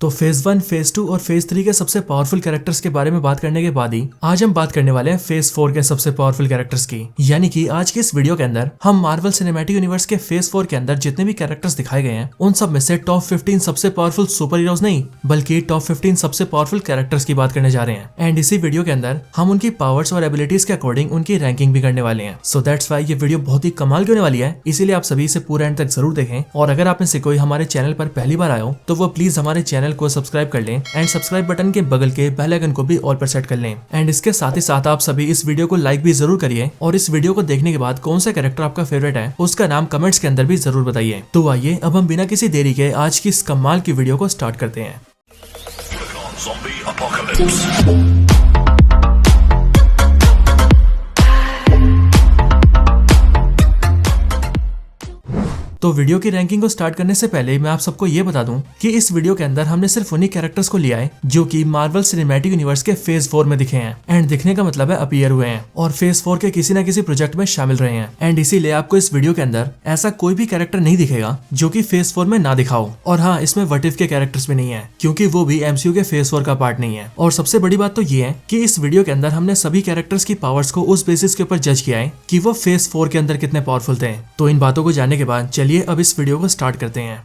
तो phase 1, phase 2 और phase 3 के सबसे पावरफुल कैरेक्टर्स के बारे में बात करने के बाद ही आज हम बात करने वाले हैं फेज 4 के सबसे पावरफुल कैरेक्टर्स की। यानी कि आज की इस वीडियो के अंदर हम मार्वल सिनेमैटिक यूनिवर्स के फेज 4 के अंदर जितने भी कैरेक्टर्स दिखाए गए हैं उन सब में से टॉप 15 सबसे पावरफुल सुपर हीरोज नहीं बल्कि टॉप 15 सबसे पावरफुल कैरेक्टर्स की बात करने जा रहे हैं। एंड इसी वीडियो के अंदर हम उनकी पावर्स और एबिलिटीज के अकॉर्डिंग उनकी रैंकिंग भी करने वाले हैं। सो दैट्स व्हाई ये वीडियो बहुत ही कमाल की होने वाली है, इसीलिए आप सभी इसे पूरा एंड तक जरूर देखें। और अगर आप में से कोई हमारे चैनल पर पहली बार आए हो तो वो प्लीज हमारे चैनल को सब्सक्राइब कर एंड सब्सक्राइब बटन के बगल के बेल आइकन को भी ऑल पर सेट कर लें। एंड इसके साथ ही साथ आप सभी इस वीडियो को लाइक भी जरूर करिए और इस वीडियो को देखने के बाद कौन सा कैरेक्टर आपका फेवरेट है उसका नाम कमेंट्स के अंदर भी जरूर बताइए। तो आइए अब हम बिना किसी देरी के आज की इस कमाल की वीडियो को स्टार्ट करते हैं। तो वीडियो की रैंकिंग को स्टार्ट करने से पहले मैं आप सबको ये बता दूं कि इस वीडियो के अंदर हमने सिर्फ उन्हीं कैरेक्टर्स को लिया है जो कि मार्वल सिनेमैटिक यूनिवर्स के फेज 4 में दिखे हैं। एंड दिखने का मतलब है अपीयर हुए हैं और फेज 4 के किसी न किसी प्रोजेक्ट में शामिल रहे हैं। एंड इसीलिए आपको इस वीडियो के अंदर ऐसा कोई भी कैरेक्टर नहीं दिखेगा जो कि फेज 4 में ना दिखाओ। और हाँ, इसमें व्हाट इफ के कैरेक्टर्स भी नहीं है क्योंकि वो भी एमसीयू के फेज 4 का पार्ट नहीं है। और सबसे बड़ी बात तो ये है कि इस वीडियो के अंदर हमने सभी कैरेक्टर्स की पावर्स को उस बेसिस के ऊपर जज किया है कि वो फेज 4 के अंदर कितने पावरफुल थे। तो इन बातों को जानने के बाद चलिए अब इस वीडियो को स्टार्ट करते हैं।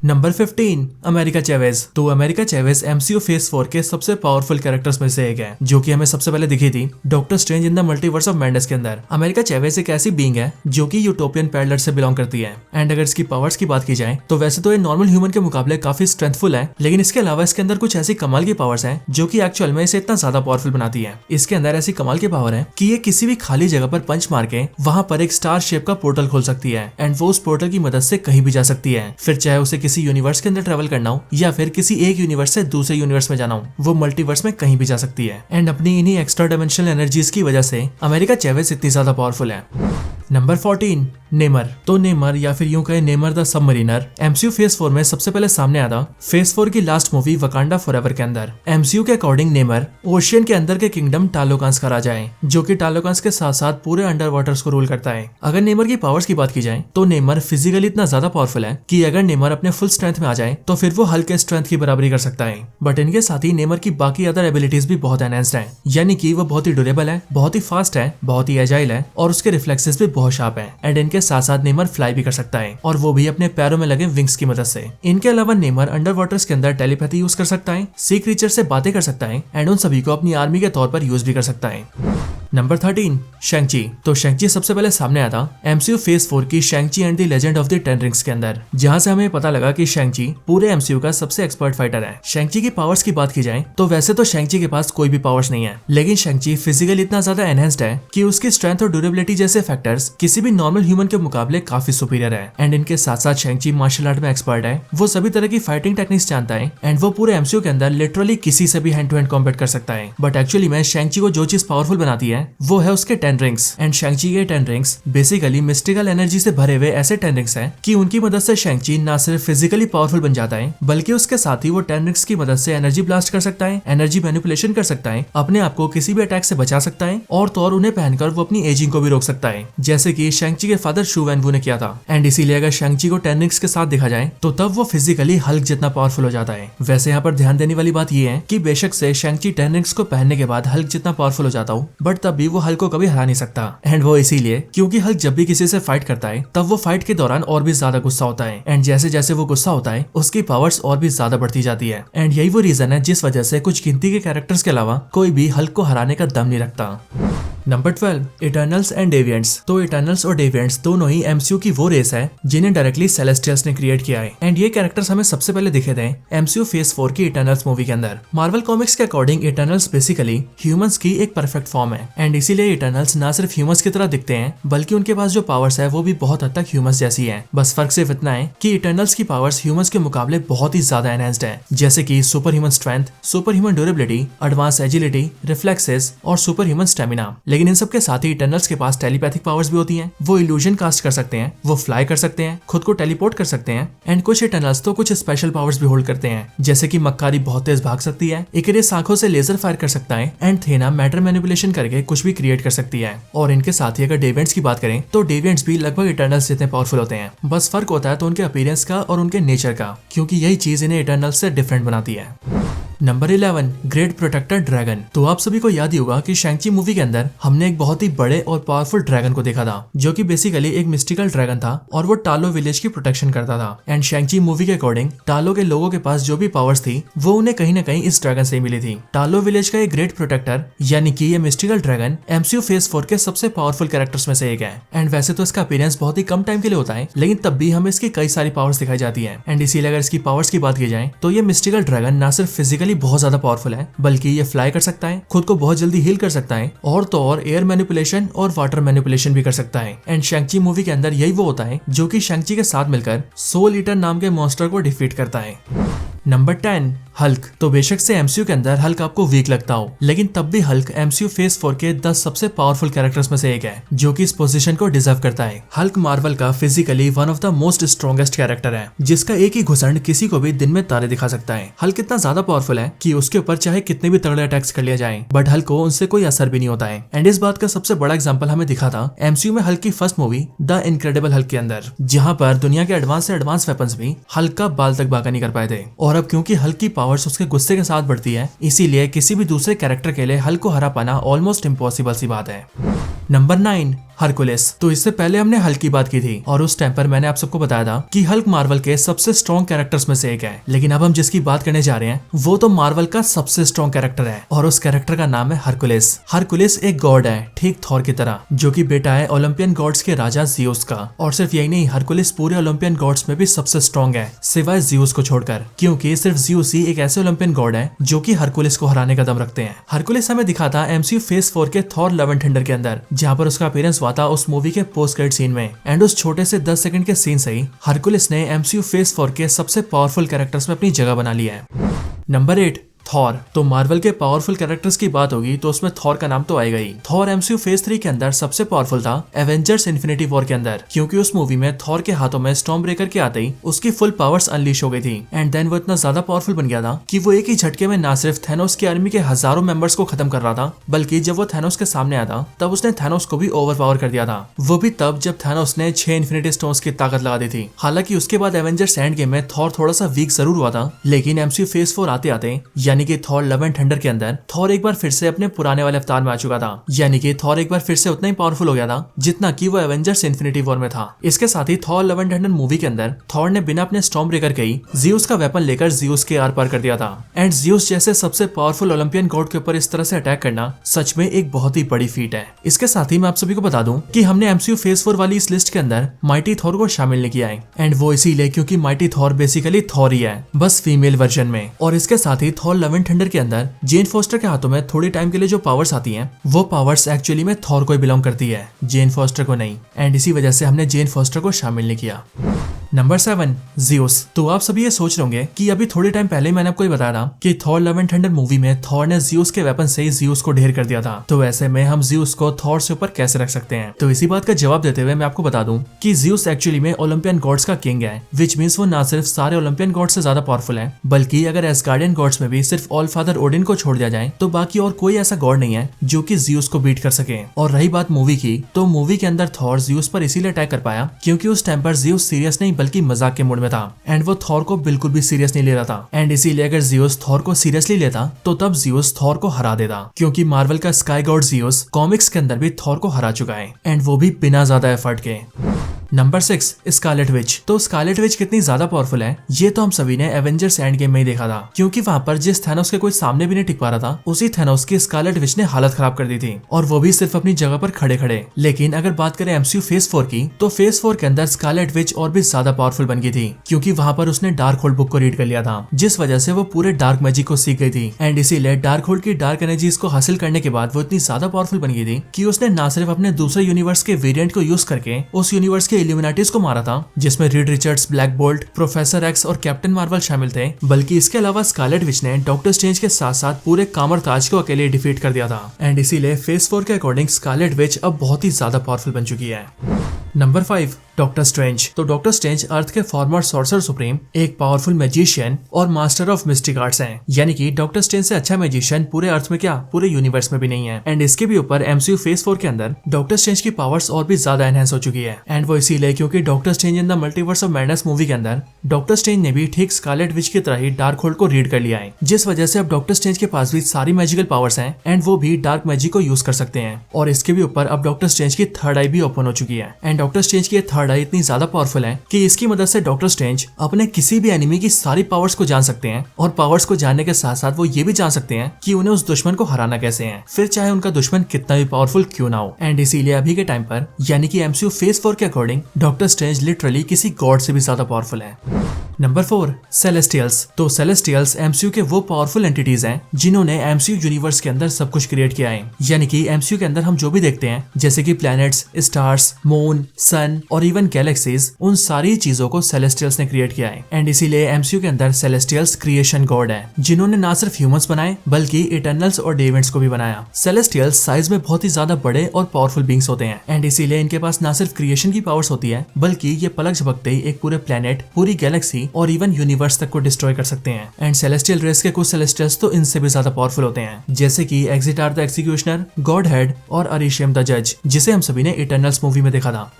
Number 15, America Chavez. तो अमेरिका चेवेज एमसीयू फेज 4 के सबसे पावरफुल कैरेक्टर्स में से एक है जो कि हमें सबसे पहले दिखी थी doctor strange in the multiverse of madness के अंदर। अमेरिका चेवेज एक ऐसी बीइंग है जो कि यूटोपियन पैरेलल से बिलोंग करती है। एंड अगर इसकी पावर्स की बात की जाए तो वैसे तो ये नॉर्मल ह्यूमन के मुकाबले काफी स्ट्रेंथफुल है, लेकिन इसके अलावा इसके अंदर कुछ ऐसी कमाल की पावर्स हैं जो कि एक्चुअल में इसे इतना ज्यादा पावरफुल बनाती है। इसके अंदर ऐसी कमाल की पावर है कि ये किसी भी खाली जगह पर पंच मार के वहां पर एक स्टार शेप का पोर्टल खोल सकती है एंड वो उस पोर्टल की मदद से कहीं भी जा सकती है। फिर चाहे उसे किसी यूनिवर्स के अंदर ट्रैवल करना हो या फिर किसी एक यूनिवर्स से दूसरे यूनिवर्स में जाना हो, वो मल्टीवर्स में कहीं भी जा सकती है। एंड अपनी इन्हीं एक्स्ट्रा डायमेंशनल एनर्जीज की वजह से अमेरिका चेवेज इतनी ज्यादा पावरफुल है। Number 14, Neymar. तो नेमर या फिर यूं कहे Neymar the submariner MCU phase 4 में सबसे पहले सामने आया फेज 4 की लास्ट मूवी वकांडा फॉरएवर के अंदर। एमसीयू के अकॉर्डिंग नेमर ओशियन के अंदर के किंगडम टालोकांस का राजा है जो कि टालोकांस के साथ साथ पूरे अंडर वाटर्स को रूल करता है। अगर नेमर की पावर्स की बात की जाए तो नेमर फिजिकली इतना ज्यादा पावरफुल है कि अगर नेमर अपने फुल स्ट्रेंथ में आ जाए तो फिर वो हल्क के स्ट्रेंथ की बराबरी कर सकता है। बट इनके साथ ही नेमर की बाकी अदर एबिलिटीज भी बहुत एनहांस्ड है, यानी कि वो बहुत ही ड्यूरेबल है, बहुत ही फास्ट है, बहुत ही एजाइल है और उसके रिफ्लेक्सेस भी बहुत शार्प है। एंड इनके साथ साथ नेमर फ्लाई भी कर सकता है और वो भी अपने पैरों में लगे विंग्स की मदद से। इनके अलावा नेमर अंडर वाटर्स के अंदर टेलीपैथी यूज कर सकता है, सी क्रीचर से बातें कर सकता है एंड उन सभी को अपनी आर्मी के तौर पर यूज भी कर सकता है। नंबर 13, शैंग-ची। तो शैंग-ची सबसे पहले सामने आया था एमसीयू फेज 4 की शैंग-ची and the legend of the ten rings के अंदर, जहां से हमें पता लगा कि शैंग-ची पूरे एमसीयू का सबसे एक्सपर्ट फाइटर है। शैंग-ची की पावर्स की बात की जाए तो वैसे तो शैंग-ची के पास कोई भी पावर्स नहीं है, लेकिन शैंग-ची फिजिकली इतना ज्यादा एनहांस्ड है कि उसकी स्ट्रेंथ और ड्यूरेबिलिटी जैसे फैक्टर्स किसी भी नॉर्मल ह्यूमन के मुकाबले काफी सुपीरियर है। एंड इनके साथ साथ शैंग-ची मार्शल आर्ट में एक्सपर्ट है, वो सभी तरह की फाइटिंग टेक्निक्स जानता है एंड वो पूरे एमसीयू के अंदर लिटरली किसी से भी हैंड टू हैंड कॉम्बैट कर सकता है। बट एक्चुअली में शैंग-ची को जो चीज पावरफुल बनाती है वो है उसके 10 रिंग्स। एंड शैंग-ची के 10 रिंग्स बेसिकली मिस्टिकल एनर्जी से भरे हुए ऐसे 10 रिंग्स हैं कि उनकी मदद से शैंग-ची ना सिर्फ फिजिकली पावरफुल बन जाता है बल्कि उसके साथ ही वो 10 रिंग्स की मदद से एनर्जी ब्लास्ट कर सकता है, एनर्जी मैनिपुलेशन कर सकता है, अपने आप को किसी भी अटैक से बचा सकता है और तो और उन्हें पहनकर वो अपनी एजिंग को भी रोक सकता है, जैसे कि शैंग-ची के फादर शू वैन वू ने किया था। एंड इसीलिए अगर शैंग-ची को 10 रिंग्स के साथ देखा जाए तो तब वो फिजिकली हल्क जितना पावरफुल हो जाता है। वैसे यहाँ पर ध्यान देने वाली बात ये है कि बेशक से शैंग-ची 10 रिंग्स को पहनने के बाद हल्क जितना पावरफुल हो जाता हो, बट तब भी वो हल्क को कभी हरा नहीं सकता। एंड वो इसीलिए क्योंकि हल्क जब भी किसी से फाइट करता है तब वो फाइट के दौरान और भी ज्यादा गुस्सा होता है एंड जैसे जैसे वो गुस्सा होता है उसकी पावर्स और भी ज्यादा बढ़ती जाती है। एंड यही वो रीजन है जिस वजह से कुछ गिनती के कैरेक्टर्स के अलावा कोई भी हल्क को हराने का दम नहीं रखता। Number 12, Eternals and Deviants. तो इटर्नल्स और डेविएंट्स दोनों ही एमसीयू की वो रेस है जिन्हें डायरेक्टली सेलेस्टियल्स ने क्रिएट किया है। एंड ये कैरेक्टर्स हमें सबसे पहले दिखे थे एमसीयू फेज 4 की इटर्नल्स मूवी के अंदर। मार्वल कॉमिक्स के अकॉर्डिंग इटर्नल्स बेसिकली ह्यूमंस की एक परफेक्ट फॉर्म है एंड इसीलिए इटर्नल्स ना सिर्फ ह्यूमंस की तरह दिखते हैं बल्कि उनके पास जो पावर्स है वो भी बहुत हद तक ह्यूमंस जैसी है। बस फर्क सिर्फ इतना है कि इटर्नल्स की पावर्स ह्यूमंस के मुकाबले बहुत ही ज्यादा एनहांस्ड है, जैसे कि super human strength, super human durability, advance agility, reflexes और सुपर ह्यूमन स्टेमिना। लेकिन इन सब के साथ ही इटर्नल्स के पास टेलीपैथिक पावर्स भी होती हैं। वो इल्यूजन कास्ट कर सकते हैं, वो फ्लाई कर सकते हैं, खुद को टेलीपोर्ट कर सकते हैं, एंड कुछ इटर्नल्स तो कुछ स्पेशल पावर्स भी होल्ड करते हैं, जैसे कि मक्कारी बहुत तेज भाग सकती है, इकरिस आंखों से लेजर फायर कर सकता है, एंड थेना मैटर मैनिपुलेशन करके कुछ भी क्रिएट कर सकती है। और इनके साथ ही अगर डेविएंट्स की बात करें तो डेविएंट्स भी लगभग इटर्नल्स जितने पावरफुल होते हैं, बस फर्क होता है तो उनके अपीयरेंस का और उनके नेचर का, क्योंकि यही चीज इन्हें इटर्नल्स से डिफरेंट बनाती है। Number 11 great protector dragon. तो आप सभी को याद ही होगा कि शैंग-ची मूवी के अंदर हमने एक बहुत ही बड़े और पावरफुल ड्रैगन को देखा था, जो कि बेसिकली एक मिस्टिकल ड्रैगन था और वो टालो विलेज की प्रोटेक्शन करता था। एंड शैंग-ची मूवी के अकॉर्डिंग टालो के लोगों के पास जो भी पावर्स थी वो उन्हें कहीं ना कहीं इस ड्रैगन से मिली थी। टालो विलेज का एक ग्रेट प्रोटेक्टर यानी कि ये मिस्टिकल ड्रैगन MCU फेज 4 के सबसे पावरफुल कैरेक्टर्स में से एक है। एंड वैसे तो इसका अपीयरेंस बहुत ही कम टाइम के लिए होता है, लेकिन तब भी हमें इसकी कई सारी पावर्स दिखाई जाती है। एंड इसीलिए अगर इसकी पावर्स की बात की जाए तो ये मिस्टिकल ड्रैगन ना सिर्फ फिजिकली बहुत ज्यादा पावरफुल है, बल्कि ये फ्लाई कर सकता है, खुद को बहुत जल्दी हील कर सकता है, और तो और एयर मैनिपुलेशन और वाटर मैनिपुलेशन भी कर सकता है। एंड शैंग-ची मूवी के अंदर यही वो होता है जो कि शैंग-ची के साथ मिलकर सोल ईटर नाम के मॉन्स्टर को डिफीट करता है। Number 10 Hulk. तो बेशक से MCU के अंदर हल्क आपको वीक लगता हो, लेकिन तब भी हल्क MCU फेज 4 के 10 सबसे पावरफुल कैरेक्टर्स में से एक है, जो कि इस पोजीशन को डिजर्व करता है। हल्क मार्वल का physically one of the most strongest character है, जिसका एक ही घुसंड किसी को भी दिन में तारे दिखा सकता है। हल्क इतना ज्यादा पावरफुल है कि उसके ऊपर चाहे कितने भी तगड़े अटैक्स कर लिया जाए, बट हल्क को उनसे कोई असर भी नहीं होता है। एंड इस बात का सबसे बड़ा एग्जाम्पल हमें दिखा था MCU में हल्क की first movie the incredible Hulk के अंदर, जहाँ पर दुनिया के एडवांस से एडवांस वेपन्स भी हल्क का बाल तक बाका नहीं कर पाए थे। और अब क्योंकि हल्क की पावर्स उसके गुस्से के साथ बढ़ती है, इसीलिए किसी भी दूसरे कैरेक्टर के लिए हल्क को हरा पाना ऑलमोस्ट इम्पॉसिबल सी बात है। Number 9 Hercules. तो इससे पहले हमने हल्क की बात की थी और उस टाइम पर मैंने आप सबको बताया था कि हल्क मार्वल के सबसे स्ट्रॉन्ग कैरेक्टर्स में से एक है, लेकिन अब हम जिसकी बात करने जा रहे हैं वो तो मार्वल का सबसे स्ट्रॉन्ग कैरेक्टर है, और उस कैरेक्टर का नाम है हरकुलिस। हरकुलिस एक गॉड है, ठीक थॉर की तरह, जो कि बेटा है ओलंपियन गॉड्स के राजा जियोस का। और सिर्फ यही नहीं, हरकुलिस पूरे ओलंपियन गॉड्स में भी सबसे स्ट्रॉन्ग है, सिवाय जियोस को छोड़कर, क्योंकि सिर्फ जियोस ही एक ऐसे ओलंपियन गॉड है जो कि हरकुलिस को हराने का दम रखते हैं। हरकुलिस हमें दिखा था MCU फेज 4 के थॉर लव एंड थंडर के अंदर, जहाँ पर उसका अपीयरेंस हुआ था उस मूवी के पोस्ट क्रेडिट सीन में। एंड उस छोटे से 10 सेकंड के सीन से ही हरकुलिस ने MCU फेज 4 के सबसे पावरफुल कैरेक्टर्स में अपनी जगह बना ली है। Number 8 Thor. तो मार्वल के पावरफुल कैरेक्टर्स की बात होगी तो उसमें थॉर का नाम तो आएगा ही। थॉर MCU फेज 3 के अंदर सबसे पावरफुल था एवेंजर्स इन्फिनिटी वॉर के अंदर, क्योंकि उस मूवी में थॉर के हाथों में स्टॉर्म ब्रेकर के आते ही उसकी फुल पावर्स अनलीश हो गई थी। एंड देन वो इतना ज्यादा पावरफुल बन गया था कि वो एक ही झटके में ना सिर्फ थैनोस की आर्मी के हजारों मेंबर्स को खत्म कर रहा था, बल्कि जब वो थैनोस के सामने आया था तब उसने थैनोस को भी ओवर पावर कर दिया था। वो भी तब जब थैनोस ने 6 इन्फिनिटी स्टोन्स की ताकत लगा दी थी। हालांकि उसके बाद एवेंजर्स एंड गेम में थॉर थोड़ा सा वीक जरूर हुआ था, लेकिन MCU फेज 4 आते आते यानी कि थॉर लव एंड थंडर के अंदर थॉर एक बार फिर से अपने पुराने वाले अवतार में आ चुका था। यानी कि थॉर एक बार फिर से उतना ही पावरफुल हो गया था जितना कि वो एवेंजर्स इन्फिनिटी वॉर में था। इसके साथ ही Thor love and thunder movie के अंदर थॉर ने बिना अपने स्टॉर्म ब्रेकर के ही जियोस का वेपन लेकर जियोस के आर पार कर दिया था। एंड जियोस जैसे सबसे पावरफुल ओलंपियन गॉड के ऊपर इस तरह से अटैक करना सच में एक बहुत ही बड़ी फीट है। इसके साथ ही मैं आप सभी को बता दूं कि हमने MCU फेज 4 वाली इस लिस्ट के अंदर माइटी थॉर को शामिल नहीं किया है। एंड वो इसीलिए क्योंकि माइटी थॉर बेसिकली थॉर ही है, बस फीमेल वर्जन में। और इसके साथ ही थॉर लव एंड थंडर के अंदर जेन फोस्टर के हाथों में थोड़ी टाइम के लिए जो पावर्स आती हैं वो पावर्स एक्चुअली में थॉर को बिलोंग करती है, जेन फोस्टर को नहीं। एंड इसी वजह से हमने जेन फोस्टर को शामिल नहीं किया। Number 7 Zeus. तो आप सभी ये सोच रहे होंगे कि अभी थोड़े टाइम पहले मैंने आपको बताया था कि Thor love and thunder movie में थॉर ने जियोस के वेपन से ही जियोस को ढेर कर दिया था, तो ऐसे में हम जियोस को थॉर से ऊपर कैसे रख सकते हैं। तो इसी बात का जवाब देते हुए मैं आपको बता दूं कि जियोस एक्चुअली में ओलंपियन गॉड्स का किंग है, विच मीन्स वो ना सिर्फ सारे ओलंपियन गॉड्स से ज्यादा पावरफुल है, बल्कि अगर एसगार्डियन गॉड्स में भी सिर्फ ऑल फादर ओडिन को छोड़ दिया जाए तो बाकी और कोई ऐसा गॉड नहीं है जो कि जियोस को बीट कर सके। और रही बात मूवी की, तो मूवी के अंदर थॉर जियोस पर इसीलिए अटैक कर पाया क्योंकि उस टाइम पर जियोस सीरियस नहीं बल्कि मजाक के मूड में था। एंड वो थॉर को बिल्कुल भी सीरियस नहीं ले रहा था। एंड इसीलिए अगर जियोस थॉर को सीरियसली लेता तो तब जियोस थॉर को हरा देता, क्योंकि मार्वल का स्काई गॉड जियोस कॉमिक्स के अंदर भी थॉर को हरा चुका है, एंड वो भी बिना ज्यादा एफर्ट के। Number 6 Scarlet Witch. तो स्कारलेट विच कितनी ज्यादा पावरफुल है ये तो हम सभी ने एवेंजर्स एंड गेम में ही देखा था, क्योंकि वहां पर जिस थैनोस के कोई सामने भी नहीं टिक पा रहा था उसी थैनोस की स्कारलेट विच ने हालत खराब कर दी थी, और वो भी सिर्फ अपनी जगह पर खड़े खड़े। लेकिन अगर बात करें MCU फेज 4 की, तो फेज 4 के अंदर स्कारलेट विच और भी ज्यादा पावरफुल बन गई थी, क्योंकि वहां पर उसने डार्क होल्ड बुक को रीड कर लिया था, जिस वजह से वो पूरे डार्क मैजिक को सीख गई थी। एंड इसीलिए डार्क होल्ड की डार्क एनर्जीज को हासिल करने के बाद वो इतनी ज्यादा पावरफुल बन गई थी कि उसने न सिर्फ अपने दूसरे यूनिवर्स के वेरिएंट को यूज करके उस यूनिवर्स के इल्यूमिनाटीज को मारा था, जिसमें Reed Richards, black bolt, professor x और कैप्टन मार्वल शामिल थे, बल्कि इसके अलावा स्कारलेट विच ने डॉक्टर स्ट्रेंज के साथ साथ पूरे कामर ताज को अकेले डिफीट कर दिया था। एंड इसीलिए फेज 4 के अकॉर्डिंग स्कारलेट विच अब बहुत ही ज्यादा पावरफुल बन चुकी है। Number 5, doctor strange. तो डॉक्टर स्ट्रेंज अर्थ के फॉर्मर सॉर्सर सुप्रीम, एक पावरफुल मैजिशियन और मास्टर ऑफ मिस्टिक आर्ट्स हैं। यानी कि डॉक्टर स्ट्रेंज से अच्छा मैजिशियन पूरे अर्थ में क्या पूरे यूनिवर्स में भी नहीं है। एंड इसके भी ऊपर एमसीयू फेज 4 के अंदर डॉक्टर स्ट्रेंज की पावर्स और भी ज्यादा एनहेंस हो चुकी है। एंड वो इसीलिए क्योंकि doctor strange in the multiverse of madness movie के अंदर डॉक्टर स्ट्रेंज ने भी ठीक स्कारलेट विच की तरह ही डार्क होल्ड को रीड कर लिया है, जिस वजह से अब डॉक्टर स्ट्रेंज के पास भी सारी मैजिकल पावर्स हैं एंड वो भी डार्क मैजिक को यूज कर सकते हैं। और इसके भी ऊपर अब डॉक्टर स्ट्रेंज की थर्ड आई भी ओपन हो चुकी है। एंड डॉक्टर स्ट्रेंज की थर्ड आई इतनी ज्यादा पावरफुल है कि इसकी मदद से डॉक्टर स्ट्रेंज अपने किसी भी एनिमी की सारी पावर्स को जान सकते हैं, और पावर्स को जानने के साथ साथ वो ये भी जान सकते हैं कि उन्हें उस दुश्मन को हराना कैसे है, फिर चाहे उनका दुश्मन कितना भी पावरफुल क्यों ना हो। एंड इसीलिए अभी के टाइम पर यानी कि एमसीयू फेज 4 के अकॉर्डिंग डॉक्टर स्ट्रेंज लिटरली किसी गॉड से भी ज्यादा पावरफुल है। Number 4, celestials. तो सेलेस्टियल्स एमसीयू के वो पावरफुल एंटिटीज हैं जिन्होंने एमसीयू यूनिवर्स के अंदर सब कुछ क्रिएट किया है। यानी कि एमसीयू के अंदर हम जो भी देखते हैं, जैसे कि प्लैनेट्स, स्टार्स, मून, सन और इवन गैलेक्सीज, उन सारी चीजों को सेलेस्टियल्स ने क्रिएट किया है। एंड इसीलिए एमसीयू के अंदर सेलेस्टियल्स क्रिएशन गॉड है, जिन्होंने ना सिर्फ ह्यूमंस बनाए बल्कि इटर्नल्स और डेविड्स को भी बनाया। सेलेस्टियल्स साइज में बहुत ही ज्यादा बड़े और पावरफुल बींग्स होते हैं। एंड इसीलिए इनके पास ना सिर्फ क्रिएशन की पावर्स होती है, बल्कि ये पलक झपकते ही एक पूरे प्लेनेट, पूरी गैलेक्सी और इवन यूनिवर्स तक को डिस्ट्रॉय कर सकते हैं। एंड सेलेस्टियल रेस के कुछ सेलेस्टियल्स तो इनसे भी ज्यादा पावरफुल होते हैं, जैसे कि एक्जिटार द एक्सिक्यूशनर, गॉड हेड और अरिशियम द जज, जिसे हम सभी ने इटर्नल्स मूवी में देखा था।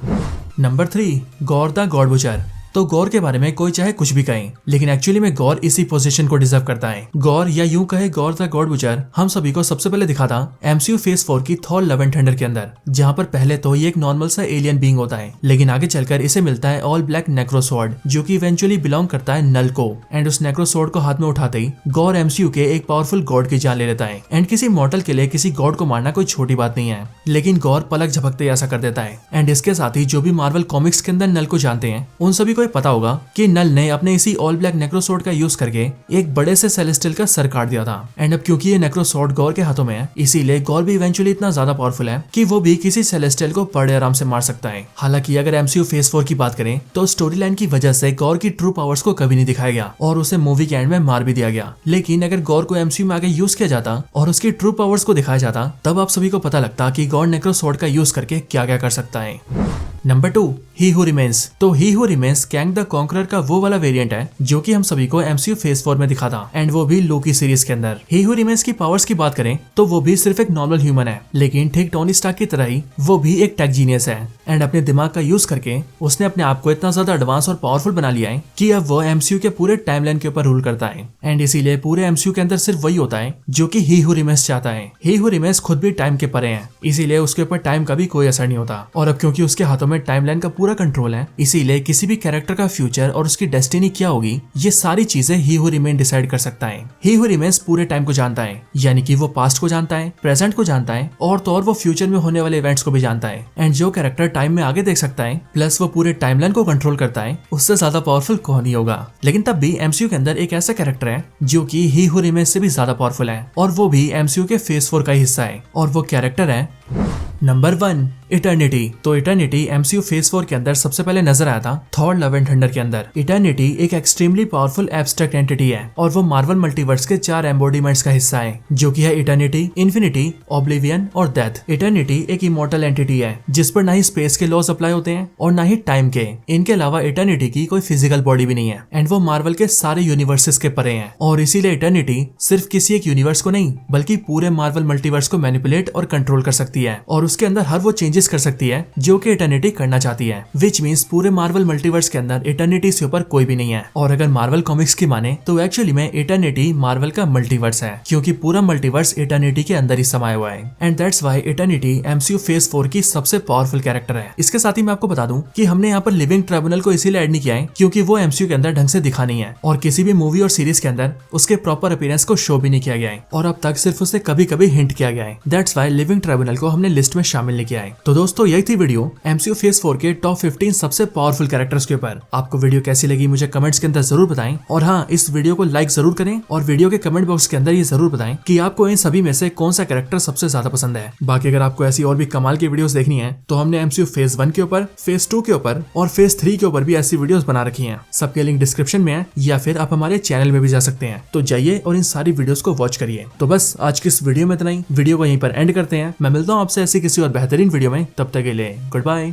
Number 3, gore the God butcher. तो गॉर के बारे में कोई चाहे कुछ भी कहे, लेकिन एक्चुअली में गॉर इसी पोजीशन को डिजर्व करता है। गॉर या यूं कहे गॉर द गॉड बुचर हम सभी को सबसे पहले दिखा था एमसीयू फेज 4 की थॉर लव एंड थंडर के अंदर, जहां पर पहले तो ये एक नॉर्मल सा एलियन बीइंग होता है, लेकिन आगे चलकर इसे मिलता है ऑल ब्लैक नेक्रोसॉर्ड, जो कि इवेंचुअली बिलोंग करता है नल को। एंड उस नेक्रोसॉर्ड को हाथ में उठाते ही गॉर एमसीयू के एक पावरफुल गॉड की जान ले लेता है। एंड किसी मॉर्टल के लिए किसी गॉड को मारना कोई छोटी बात नहीं है, लेकिन गॉर पलक झपकते ऐसा कर देता है। एंड इसके साथ ही जो भी मार्वल कॉमिक्स के अंदर नल को जानते हैं, उन सभी को पता होगा कि नल ने अपने इसी ऑल ब्लैक नेक्रोसॉर्ड का यूज करके एक बड़े से सेलेस्टियल का सर काट दिया था। एंड अब क्योंकि ये नेक्रोसॉर्ड गॉर के हाथों में है, इसीलिए गॉर भी इवेंचुअली इतना ज्यादा पावरफुल है कि वो भी किसी सेलेस्टियल को बड़े आराम से मार सकता है। हालांकि अगर एमसीयू फेज 4 की बात करें तो स्टोरी लाइन की वजह से गॉर की ट्रू पावर्स को कभी नहीं दिखाया गया और उसे मूवी के एंड में मार भी दिया गया। लेकिन अगर गॉर को एमसीयू में आगे यूज किया जाता और उसकी ट्रू पावर्स को दिखाया जाता, तब आप सभी को पता लगता कि गॉर नेक्रोसॉर्ड का यूज करके क्या क्या कर सकता है। नंबर 2, ही हू रिमेन्स। तो ही हू रिमेन्स कैंग द कॉन्करर का वो वाला वेरिएंट है जो कि हम सभी को एमसीयू फेज 4 में दिखा था, एंड वो भी लोकी सीरीज के अंदर। ही हू रिमेन्स की पावर्स की बात करें तो वो भी सिर्फ एक नॉर्मल ह्यूमन है, लेकिन ठीक टोनी स्टार्क की तरह ही वो भी एक टेक जीनियस है। एंड अपने दिमाग का यूज करके उसने अपने आप को इतना ज्यादा एडवांस और पावरफुल बना लिया है कि अब वो एमसीयू के पूरे टाइमलाइन के ऊपर रूल करता है। एंड इसीलिए पूरे एमसीयू के अंदर सिर्फ वही होता है जो कि ही हू रिमेन्स चाहता है। ही हू रिमेन्स खुद भी टाइम के परे है, इसीलिए उसके ऊपर टाइम का भी कोई असर नहीं होता। और अब क्योंकि उसके हाथों में टाइमलाइन का पूरा कंट्रोल है, इसीलिए किसी भी कैरेक्टर का फ्यूचर और उसकी डेस्टिनी क्या होगी, ये सारी चीजें ही हू रिमेन डिसाइड कर सकता है। ही हू रिमेन्स पूरे टाइम को जानता है, यानी कि वो पास्ट को जानता है, प्रेजेंट को जानता है और तो और वो फ्यूचर में होने वाले इवेंट्स को भी जानता है। एंड जो कैरेक्टर टाइम में आगे देख सकता है प्लस वो पूरे टाइमलाइन को कंट्रोल करता है, उससे ज्यादा पावरफुल कौन ही होगा। लेकिन तब भी एमसीयू के अंदर एक ऐसा कैरेक्टर है जो कि ही हू रिमेन्स से भी ज्यादा पावरफुल है, और वो भी एमसीयू के फेज 4 का हिस्सा है, और वो कैरेक्टर है नंबर 1, इटर्निटी। तो इटर्निटी एमसीयू फेज 4 के अंदर सबसे पहले नजर आया था थॉर लव एंड थंडर के अंदर। इटर्निटी एक एक्सट्रीमली पावरफुल एब्स्ट्रैक्ट एंटिटी है, और वो मार्वल मल्टीवर्स के 4 एम्बॉडीमेंट्स का हिस्सा है, जो कि है इटर्निटी, इन्फिनिटी, ऑब्लिवियन और डेथ। इटर्निटी एक इमॉर्टल एंटिटी है जिस पर ना ही स्पेस के लॉज अप्लाई होते हैं और ना ही टाइम के। इनके अलावा इटर्निटी की कोई फिजिकल बॉडी भी नहीं है, एंड वो मार्वल के सारे यूनिवर्सेस के परे है। और इसीलिए इटर्निटी सिर्फ किसी एक यूनिवर्स को नहीं बल्कि पूरे मार्वल मल्टीवर्स को मैनिपुलेट और कंट्रोल कर सकती है, और उसके अंदर हर वो चेंजेस कर सकती है जो कि इटर्निटी करना चाहती है। विच मीन्स पूरे मार्वल मल्टीवर्स के अंदर इटर्निटी से ऊपर कोई भी नहीं है। और अगर मार्वल कॉमिक्स की माने तो एक्चुअली में इटर्निटी मार्वल का मल्टीवर्स है, क्योंकि पूरा मल्टीवर्स इटर्निटी के अंदर ही समाया हुआ है। And that's why eternity MCU phase 4 की सबसे पावरफुल कैरेक्टर है। इसके साथ ही मैं आपको बता दूं कि हमने यहाँ पर लिविंग ट्रिब्यूनल को इसीलिए ऐड नहीं किया है क्योंकि वो एमसीयू के अंदर ढंग से दिखा नहीं है, और किसी भी मूवी और सीरीज के अंदर उसके प्रॉपर अपीयरेंस को शो भी नहीं किया गया है, और अब तक सिर्फ उसे कभी कभी हिंट किया गया है। दैट्स व्हाई लिविंग ट्रिब्यूनल को हमने लिस्ट लिस्ट में शामिल लेके आए। तो दोस्तों यही थी वीडियो MCU फेज 4 के टॉप 15 सबसे पावरफुल कैरेक्टर्स के ऊपर। आपको वीडियो कैसी लगी मुझे कमेंट्स के अंदर जरूर बताएं, और हाँ, इस वीडियो को लाइक जरूर करें और वीडियो के कमेंट बॉक्स के अंदर ये जरूर बताएं कि आपको इन सभी में से कौन सा कैरेक्टर सबसे ज्यादा पसंद है। बाकी अगर आपको ऐसी और भी कमाल की वीडियोस देखनी है तो हमने MCU फेज 1 के ऊपर, फेज 2 के ऊपर और फेज 3 के ऊपर भी ऐसी वीडियोस बना रखी हैं। सबके लिंक डिस्क्रिप्शन में है, या फिर आप हमारे चैनल में भी जा सकते हैं। तो जाइए और इन सारी वीडियोस को वॉच करिए। तो बस आज की इस वीडियो में इतना ही। वीडियो को यहीं पर एंड करते हैं। मैं मिलता हूँ आपसे ऐसी किसी और बेहतरीन वीडियो में। तब तक के लिए गुड बाय।